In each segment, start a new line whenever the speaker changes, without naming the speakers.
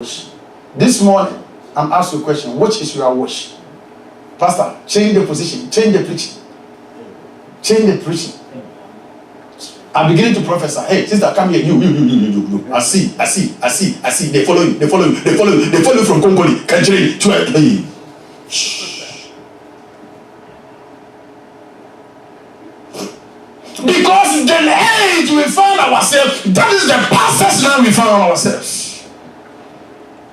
This morning, I'm asked a question. Which is your wish? Pastor, change the position, change the preaching. Change the preaching. I'm beginning to prophesy. Hey, sister, come here. You. I see. They follow you from Kongoli. Kanchiri to because the age we found ourselves, that is the pastors now we found ourselves.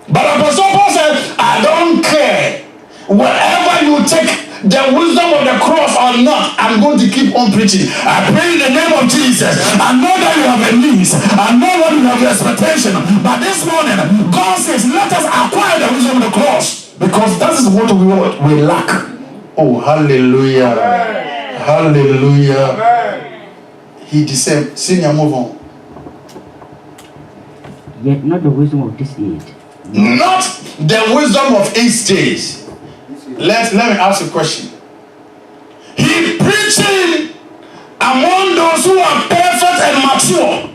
But Apostle Paul said, I don't care. Wherever you take the wisdom of the cross or not, I'm going to keep on preaching. I pray in the name of Jesus. I know that you have a needs. I know that you have your expectation. But this morning, God says, let us acquire the wisdom of the cross. Because that is what we lack. Oh, hallelujah. Amen. Hallelujah. Amen. He discerned. Senior, move on.
Yet not the wisdom of this age.
Not the wisdom of 8 days. Let me ask you a question. He preaching among those who are perfect and mature,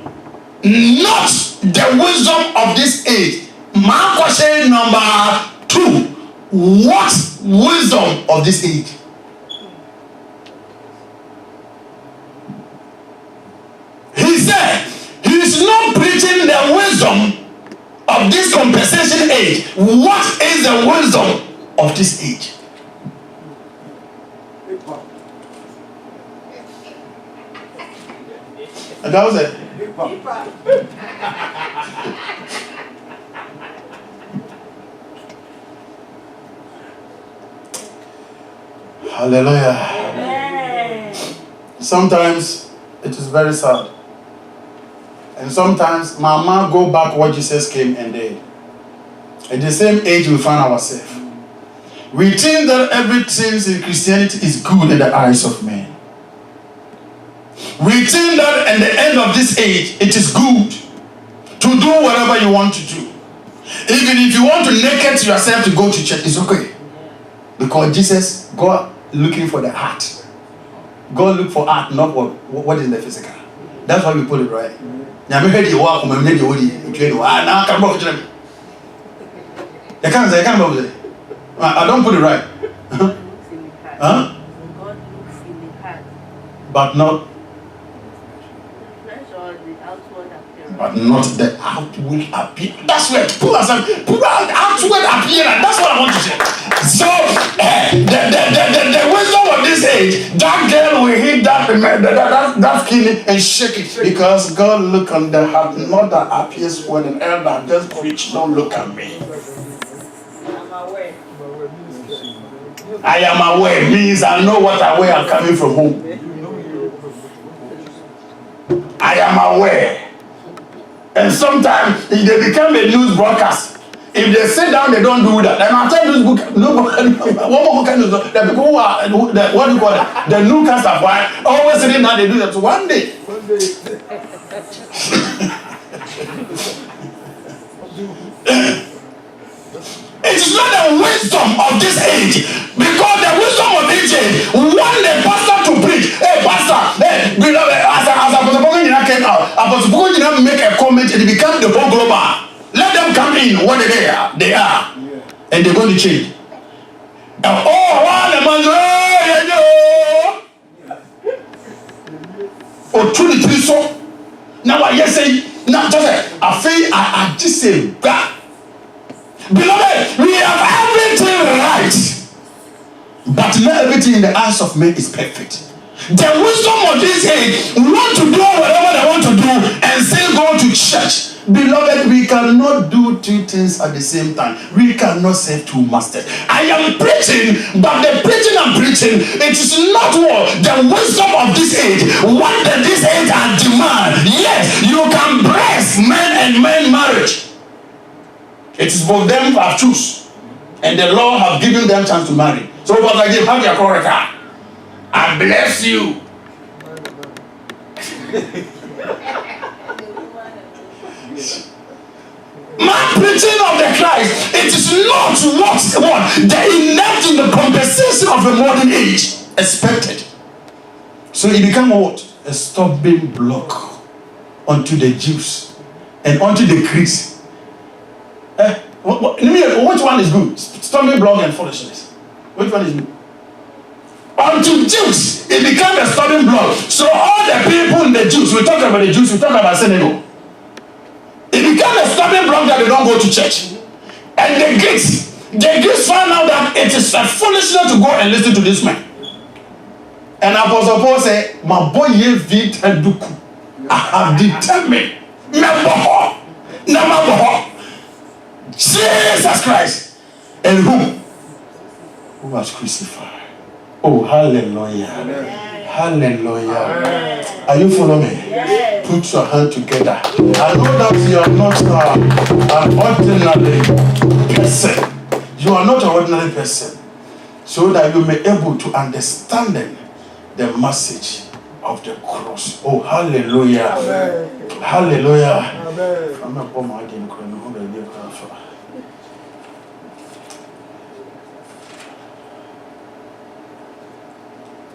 not the wisdom of this age. My question number 2. What wisdom of this age? He said he's not preaching the wisdom of this compensation age. What is the wisdom of this age? And that was it. Hallelujah. Amen. Sometimes it is very sad. And sometimes mama go back where Jesus came and did. At the same age we find ourselves. We think that everything in Christianity is good in the eyes of men. We think that at the end of this age, it is good to do whatever you want to do. Even if you want to naked yourself to go to church, it's okay. Because Jesus, God looking for the heart. God look for art, not what is the physical. That's why we put it right. I don't put it right. Huh? But not the outward appearance. That's where put outward appearance. That's what I want to say. So the wisdom of this age, that girl will hit that skin and shake it, because God look on the heart, not the appearance. When an elder just preach, don't look at me. I am aware means I know what way I'm coming from home. I am aware. And sometimes if they become a news broadcast, if they sit down, they don't do that. And I'll tell you this book, one more book, the people who are, what do you call it? The newcasters, why always sitting down, they do that. So one day. It is not the wisdom of this age, because the wisdom of this age want the pastor to preach. Hey, pastor, hey, beloved, as Apostle Bogdan came out, Apostle Bogdan make a comment and it become the whole global. Let them come in what they are, yeah. And they're going to change. Oh, 23 so. Now I say, now just I just say that. Beloved, we have everything right, but not everything in the eyes of men is perfect. The wisdom of this age want to do whatever they want to do and still go to church. Beloved, we cannot do 2 things at the same time. We cannot serve 2 masters. I am preaching, but the preaching I'm preaching, it is not what the wisdom of this age. What does this age and demand? Yes, you can bless men and men marriage. It is both them have choose, and the Lord have given them chance to marry. So what I give, have your correct. I bless you. My preaching of the Christ, it is not what the inept in the compensation of the modern age expected. So it became what? A stumbling block unto the Jews and unto the Greeks. Which one is good? Stumbling block and foolishness. Which one is good? Unto Jews, it became a stumbling block. So all the people in the Jews, we talk about the Jews, we talk about Senegal. It became a stumbling block that they don't go to church. And the Greeks found out that it is a foolishness to go and listen to this man. And Apostle Paul said, my boy Yevit Eduku, I have determined, Jesus Christ, and who was crucified. Oh, hallelujah. Amen. Hallelujah. Amen. Are you following me? Yes. Put your hand together. I know that you are not an ordinary person. You are not an ordinary person. So that you may be able to understand the message of the cross. Oh, hallelujah. Amen. Hallelujah. Amen.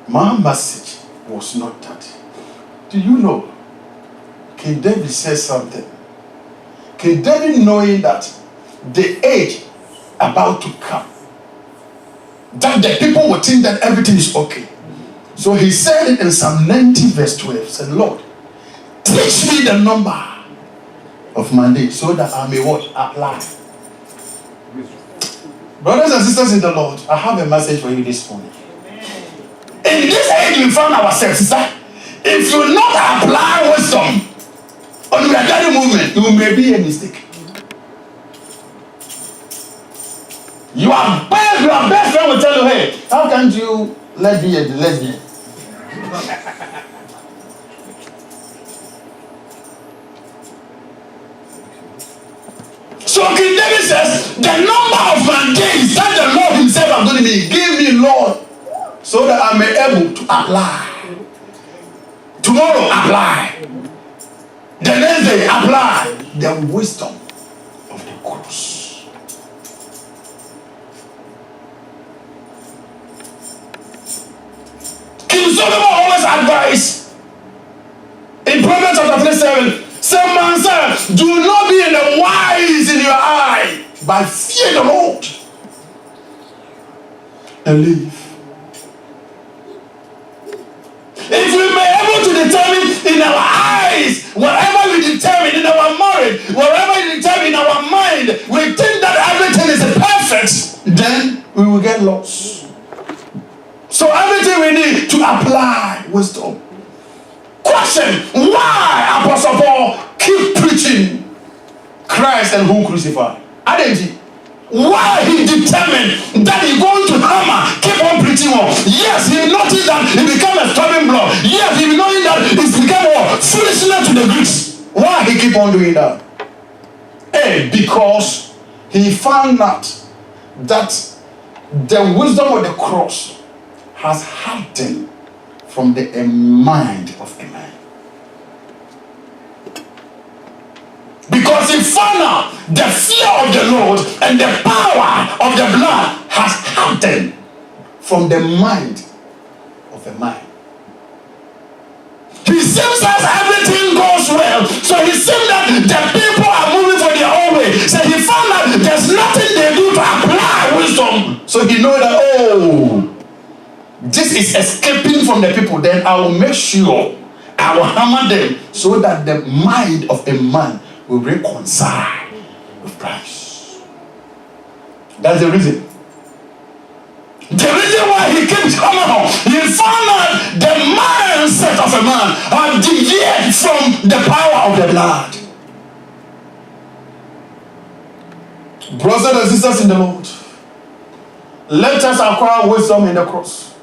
My message was not that. Do you know? King David says something. King David, knowing that the age about to come, that the people would think that everything is okay. So he said it in Psalm 90 verse 12. Said, Lord, teach me the number of my days so that I may what? Apply. Brothers and sisters in the Lord, I have a message for you this morning. In this age we found ourselves, sister, if you not apply wisdom on the agile movement, you may be a mistake. Your best friend will tell you, hey, how can't you let be a lesbian? So King David says, the number of my days that the Lord himself has given me, give me, Lord, so that I may be able to apply. Tomorrow, apply. The next day, apply the wisdom of the cross. King Solomon always advised in Proverbs chapter 37, say, man, sir, do not be in the wise in your eye, but fear the Lord and live. If we may able to determine in our eyes, whatever we determine in our marriage, whatever we determine in our mind, we think that everything is perfect, then we will get lost. So everything we need to apply wisdom. Question, why Apostle Paul keep preaching Christ and who crucified? Identity. Why he determined that he's going to hammer, keep on preaching on. Yes, he noticed that he became a stumbling block. Yes, he knowing that it's become foolishness to the Greeks. Why he keep on doing that? Because he found out that the wisdom of the cross has hardened from the mind of a man. Because he found out the fear of the Lord and the power of the blood has hardened from the mind of a man. He seems as everything goes well. So he seems that the people are moving for their own way. So he found out there's nothing they do to apply wisdom. So he knows that, oh, this is escaping from the people. Then I will make sure I will hammer them so that the mind of a man will reconcile with Christ. That's the reason. The reason why he keeps coming home, he found out the mindset of a man had deviated from the power of the blood. Brothers and sisters in the Lord, let us acquire wisdom in the cross,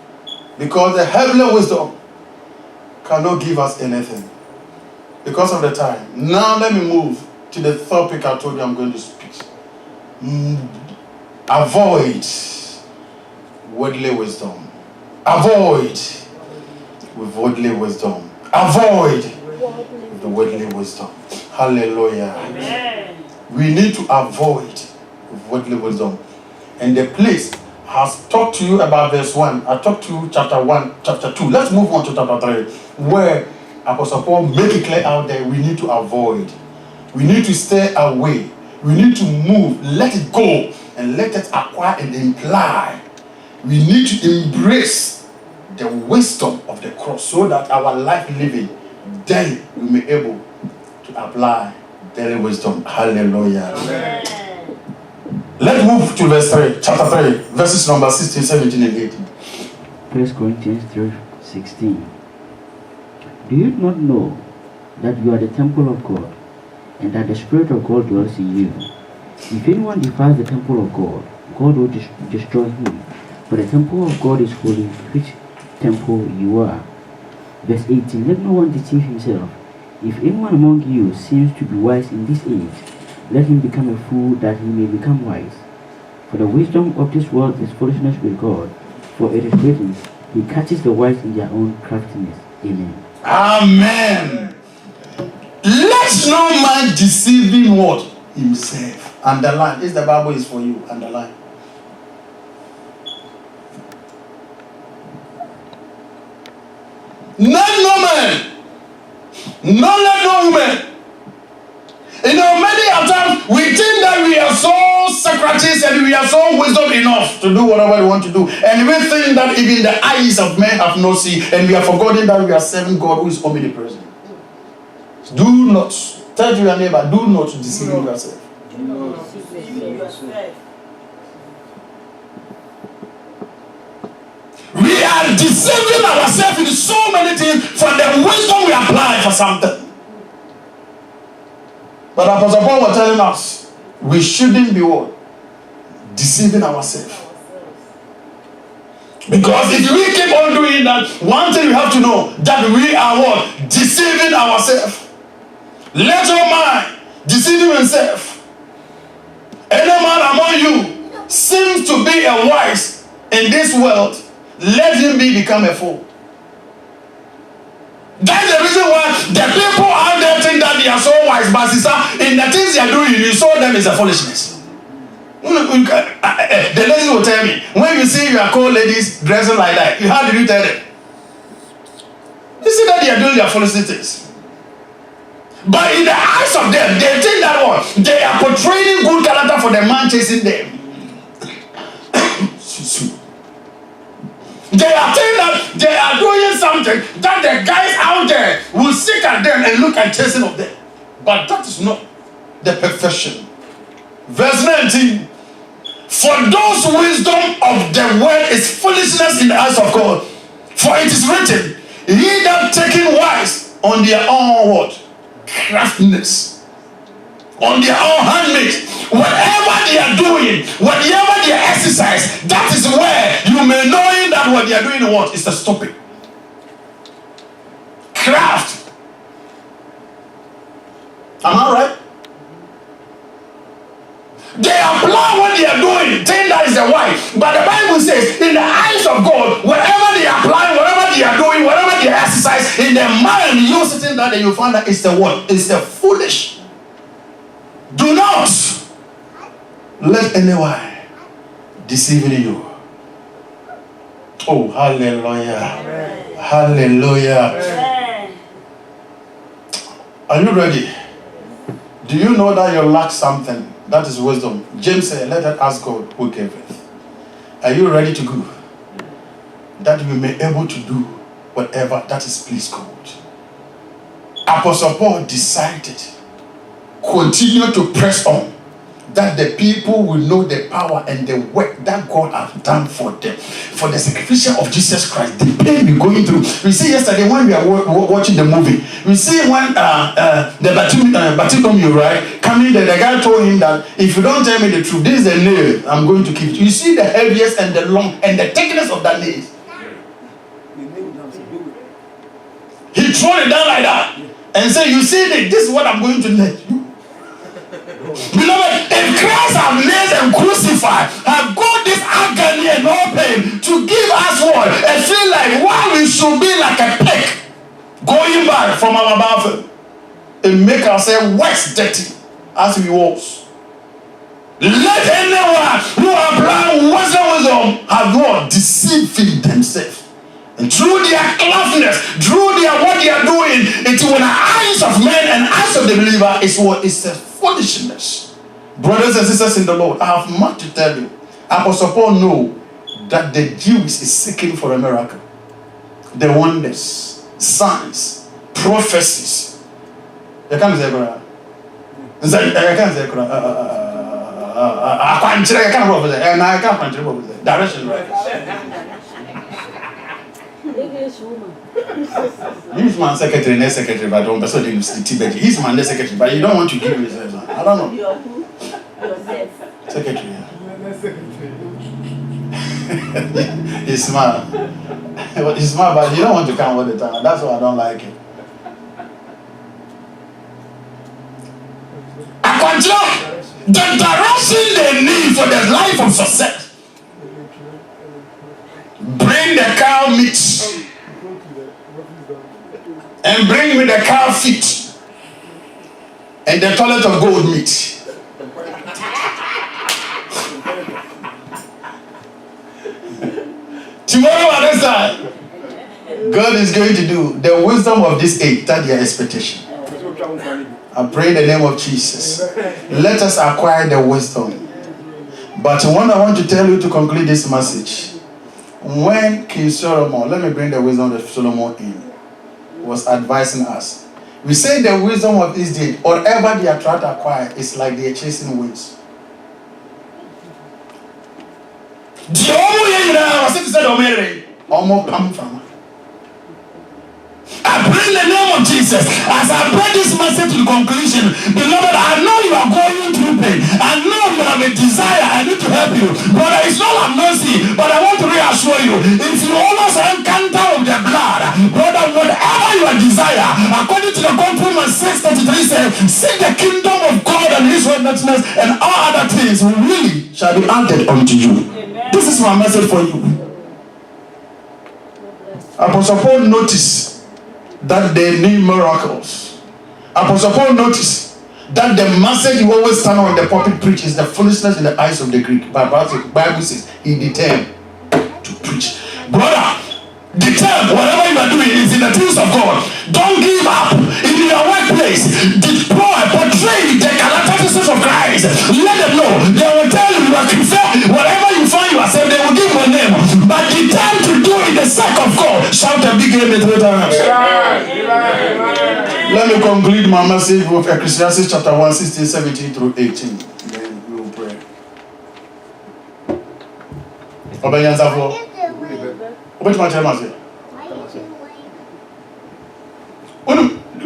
because the heavenly wisdom cannot give us anything because of the time. Now let me move to the topic I told you I'm going to speak. Avoid worldly wisdom. Avoid with worldly wisdom. Avoid with the worldly wisdom. Hallelujah. Amen. We need to avoid with worldly wisdom. And the place has talked to you about verse 1. I talked to you chapter 1, chapter 2. Let's move on to chapter 3, where Apostle Paul make it clear out there we need to avoid. We need to stay away We need to move, let it go, and let it acquire and imply. We need to embrace the wisdom of the cross so that our life living daily we may be able to apply daily wisdom. Hallelujah. Amen. Let's move to verse 3, chapter 3, verses number 16, 17, and 18.
1 Corinthians 3:16. Do you not know that you are the temple of God, and that the Spirit of God dwells in you? If anyone defiles the temple of God, God will destroy him. For the temple of God is holy, which temple you are. Verse 18. Let no one deceive himself. If anyone among you seems to be wise in this age, let him become a fool that he may become wise. For the wisdom of this world is foolishness with God. For it is written, He catches the wise in their own craftiness. Amen.
Amen. Let no man deceiving what? Himself. Underline. This the Bible is for you. Underline. Let no man, not let no woman. You know, many a times we think that we are so Socrates and we are so wisdom enough to do whatever we want to do. And we think that even the eyes of men have not seen, and we are forgotten that we are serving God who is omnipresent. Do not, tell your neighbor, do not deceive yourself.
Do not deceive yourself.
We are deceiving ourselves in so many things for the wisdom we apply for something. But Apostle Paul was telling us we shouldn't be what? Deceiving ourselves. Because if we keep on doing that, one thing we have to know that we are what? Deceiving ourselves. Let no man deceive himself. Any man among you seems to be a wise in this world. Let him become a fool. That's the reason why the people out there think that they are so wise, but sister, in the things they are doing, you saw them as a foolishness. The ladies will tell me, when you see your co-ladies dressing like that, how did you tell them? You see that they are doing their foolish things. But in the eyes of them, they think that what? They are portraying good character for the man chasing them. They are saying that they are doing something that the guys out there will sit at them and look and chasing of them. But that is not the perfection. Verse 19. For those wisdom of the world is foolishness in the eyes of God. For it is written, ye that taking wise on their own what? Craftiness. On their own handmaid. Whatever they are doing, whatever they exercise, that is where you may knowing that what they are doing what is to stop it. Craft. Am I right? They apply what they are doing, think that is the why. But the Bible says, in the eyes of God, whatever they apply, whatever they are doing, whatever they exercise, in their mind, you sitting there, you find that it's the what? It's the foolish. Do not let anyone deceive you. Oh, hallelujah. Amen. Hallelujah. Amen. Are you ready? Do you know that you lack something? That is wisdom. James said, let us ask God who gave it. Are you ready to go? That we may be able to do whatever that is pleased God. Apostle Paul decided continue to press on, that the people will know the power and the work that God has done for them, for the sacrifice of Jesus Christ, the pain we're going through. We see yesterday when we are watching the movie, we see when the Bartholomew, right, coming there, the guy told him that if you don't tell me the truth, this is the nail I'm going to keep. You see the heaviest and the long and the thickness of that nail. He threw it down like that and said, you see this is what I'm going to let you. Beloved, if Christ have nailed and crucified, have got this agony and no pain to give us what? A feel like why we should be like a pig going back from our bathroom and make ourselves worse dirty as we was. Let anyone who apply wisdom have what? Deceiving themselves. And through their cleverness, through their what they are doing, it's when the eyes of men and eyes of the believer is what is the foolishness. Brothers and sisters in the Lord, I have much to tell you. Apostle Paul knows that the Jews is seeking for a miracle. The wonders, signs, prophecies. You can't say that. I can't say I can't prophecy. And I can't prophecy. Direction, right? He's my secretary, next secretary, but don't person in Tibet. He's my next secretary, but you don't want to give me this. I don't know.
You're who? Yourself.
Secretary. He's smart. He's smart, but you don't want to come all the time. That's why I don't like it. I continue. The direction they need for their life of success. Bring the cow meat and bring me the cow feet and the toilet of gold meat. Tomorrow at this time, God is going to do the wisdom of this age. That's their expectation. I pray in the name of Jesus. Let us acquire the wisdom. But what I want to tell you to conclude this message. When King Solomon, let me bring the wisdom of Solomon in, was advising us. We say the wisdom of this day, whatever they are trying to acquire, is like they are chasing winds. I pray in the name of Jesus, as I bring this message to the conclusion, beloved, I know you are going through pain. I know you have a desire. I need to help you. But it's not a mercy, but I want to reassure you. If you almost encounter of the blood, brother, whatever your desire, according to the God Romans 6:33 says, seek the kingdom of God and his righteousness, and all other things really shall be added unto you. Amen. This is my message for you. Apostle Paul noticed that they need miracles. Apostle Paul noticed that the message you always stand on the pulpit preach is the foolishness in the eyes of the Greek. But the Bible says he determined to preach. Brother, determine whatever you are doing is in the things of God. Don't give up. In your workplace, deploy, portray the characteristics of Christ. Let them know. They will tell you are Christian. Whatever you find yourself, they will give you a name. But determine to do it the sake of God. Shout a big amen 3 times. Let me conclude my message with Ecclesiastes chapter 1, 16, 17 through 18. Then we will pray. Obeyanzafo. Which much am I saying?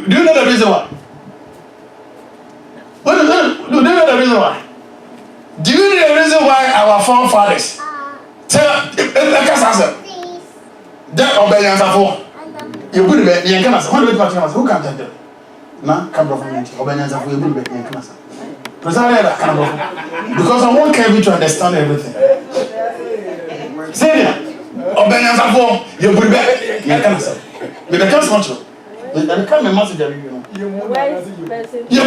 Do you know the reason why? Do you know the reason why? Do you know the reason why our forefathers tell us that Obeyanzafo? You put it in Canada. Who can tell them? Now, come from me. Obeyanzafo, you put it in Canada. Because I want Kevin to understand everything. Say it. Obeyanzafo, you put it in Canada. But the can't much. And come and message you know. You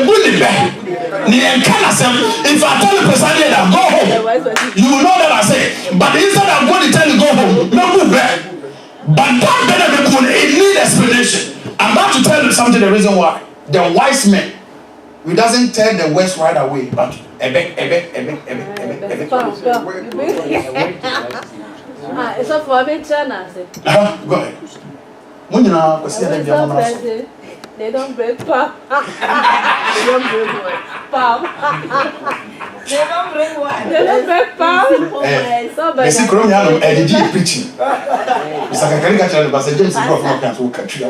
put it back. If I tell the person that go home, you will know that I say. But instead of going to tell you go home, no put back. But that better be put. It needs explanation. I'm about to tell you something. The reason why the wise man, he doesn't tell the words right away, but
It's a for me, China.
Go ahead.
They don't break pop. They don't break what? Pop. They don't break what? They don't break pop.
They see Corona and the preaching. It's like a caricature, but the James Brown will catch you.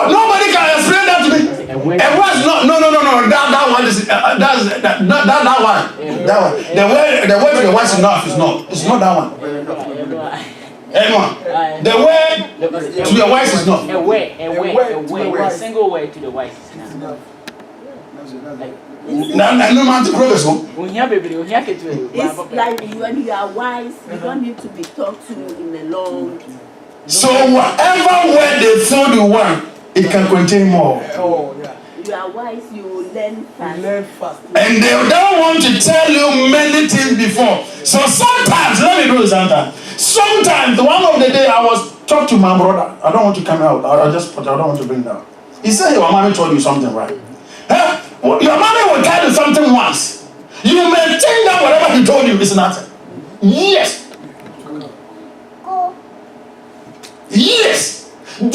Nobody can explain that to me. A word, no. That one is that one. The word to the wise enough is not. It's not that one. Anyone? The word to the wise is not.
A single word to the wise is not.
No man to progress.
It's like when you are wise, you don't need to be talked to in a long.
So whatever word they throw the one, it can contain more.
Oh, yeah. You are wise, you will learn fast.
And they don't want to tell you many things before. So sometimes, let me do sometimes. Sometimes, one of the day I was talking to my brother. I don't want to come out. I don't want to bring that. He said, your mommy told you something, right? Huh? Well, your mommy will tell you something once. You may think that whatever he told you is nothing. Yes. Yes. The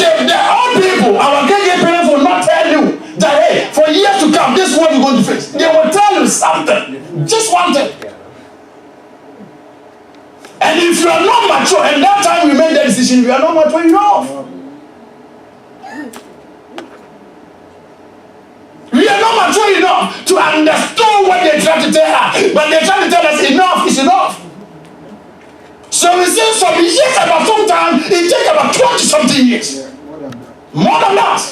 old people, our KK parents will not tell you that, hey, for years to come, this is what you're going to face. They will tell you something. Just one thing. And if you are not mature, and that time we made that decision, you are not mature enough. We are not mature enough to understand what they try to tell us. But they try to tell us enough is enough. So we say some years, about sometimes it takes about 20 something years. More than that.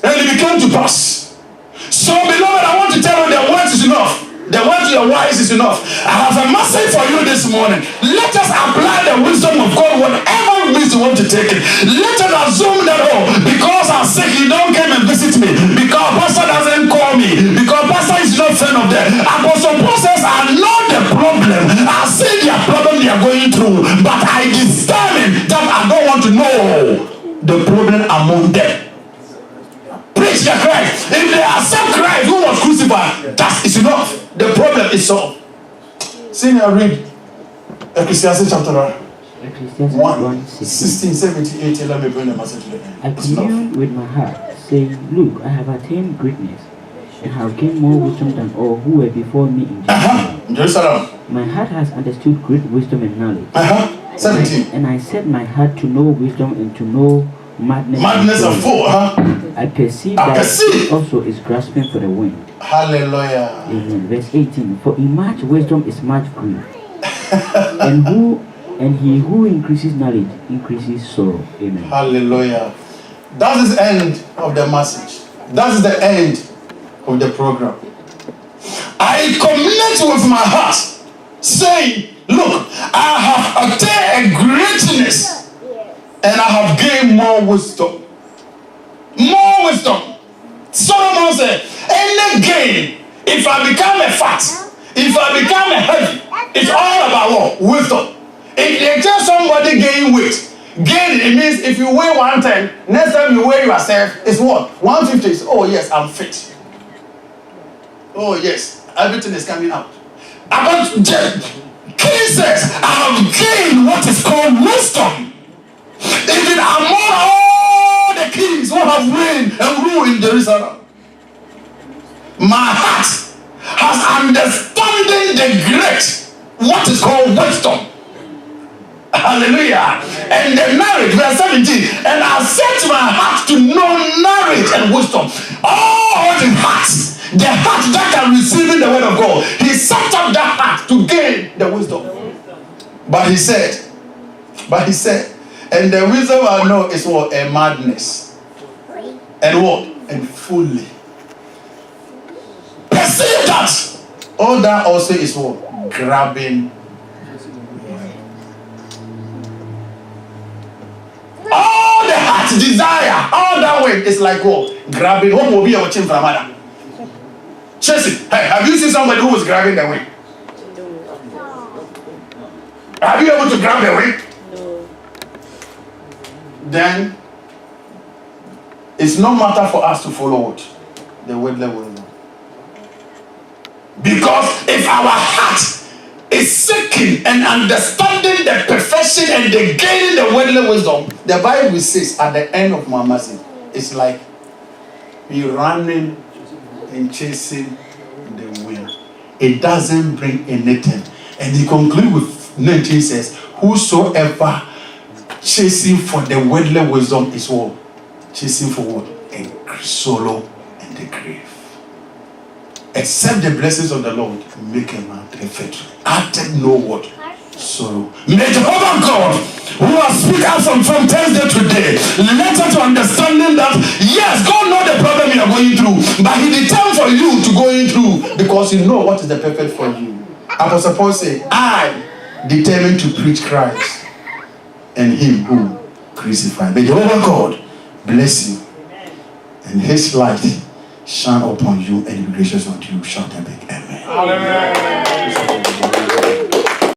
And it became to pass. So beloved, I want to tell you that words is enough. The word to your wise is enough. I have a message for you this morning. Let us apply the wisdom of God, whatever means you want to take it. Let us assume that, oh, because I'm sick, you don't come and visit me. Because pastor doesn't call me. Because pastor is not friend of them. Apostle Paul says, I know the problem. I see their problem they are going through. But I determine that I don't want to know the problem among them. Preach the Christ. If they accept Christ who was crucified, that is enough. The problem is solved. Senior, read Ecclesiastes chapter 1, 16, 17, 18. Let me bring the message to the end.
I commune with my heart, saying, look, I have attained greatness, and have gained more wisdom than all who were before me in Jerusalem.
Jerusalem.
My heart has understood great wisdom and knowledge.
17.
And I set my heart to know wisdom and to know madness.
Madness and fool,
I perceive that it also is grasping for the wind.
Hallelujah.
Amen. Verse 18. For in much wisdom is much grief. and he who increases knowledge increases sorrow. Amen.
Hallelujah. That is the end of the message. That is the end of the program. I communicate with my heart, saying, look, I have attained a greatness, and I have gained more wisdom. More wisdom. Solomon said, any gain, if I become a fat, if I become a heavy, it's all about what? Wisdom. If they tell somebody gain weight, gain, it means if you weigh 110, next time you weigh yourself, it's what? 150. It's, oh yes, I'm fit. Oh yes, everything is coming out. About King says, I have gained what is called wisdom. Even among all the kings who have reigned and ruled in Jerusalem, my heart has understanding the great, what is called wisdom. Hallelujah. And the knowledge, verse 17, and I set my heart to know knowledge and wisdom. All the hearts, the heart that can receive the word of God, he set up that heart to gain the wisdom. But he said, and the wisdom I know is what? A madness. And what? And fully. Perceive that. All that also is what? Grabbing. All the heart desire, all that way is like what? Grabbing. What will be your chin from mother? Chasing. Hey, have you seen somebody who was grabbing the wing? Have you able to grab the wing?
No.
Then it's no matter for us to follow what? The worldly wisdom. Because if our heart is seeking and understanding the perfection and the gaining the worldly wisdom, the Bible says at the end of my message, it's like you running and chasing the wind. It doesn't bring anything. And he concludes with 19 says, whosoever chasing for the worldly wisdom is what? Chasing for what? A sorrow and the grave. Except the blessings of the Lord make a man perfect. Added no word. Sorrow. May Jehovah God, who has spoken us from Thursday today, let us to understanding that yes, God knows the problem you are going through, but He determined for you to go through because He knows what is the perfect for you. Apostle Paul said, I determined to preach Christ and Him who crucified. May Jehovah God bless you and His light shine upon you and be gracious unto you. Shout and big amen. Hallelujah.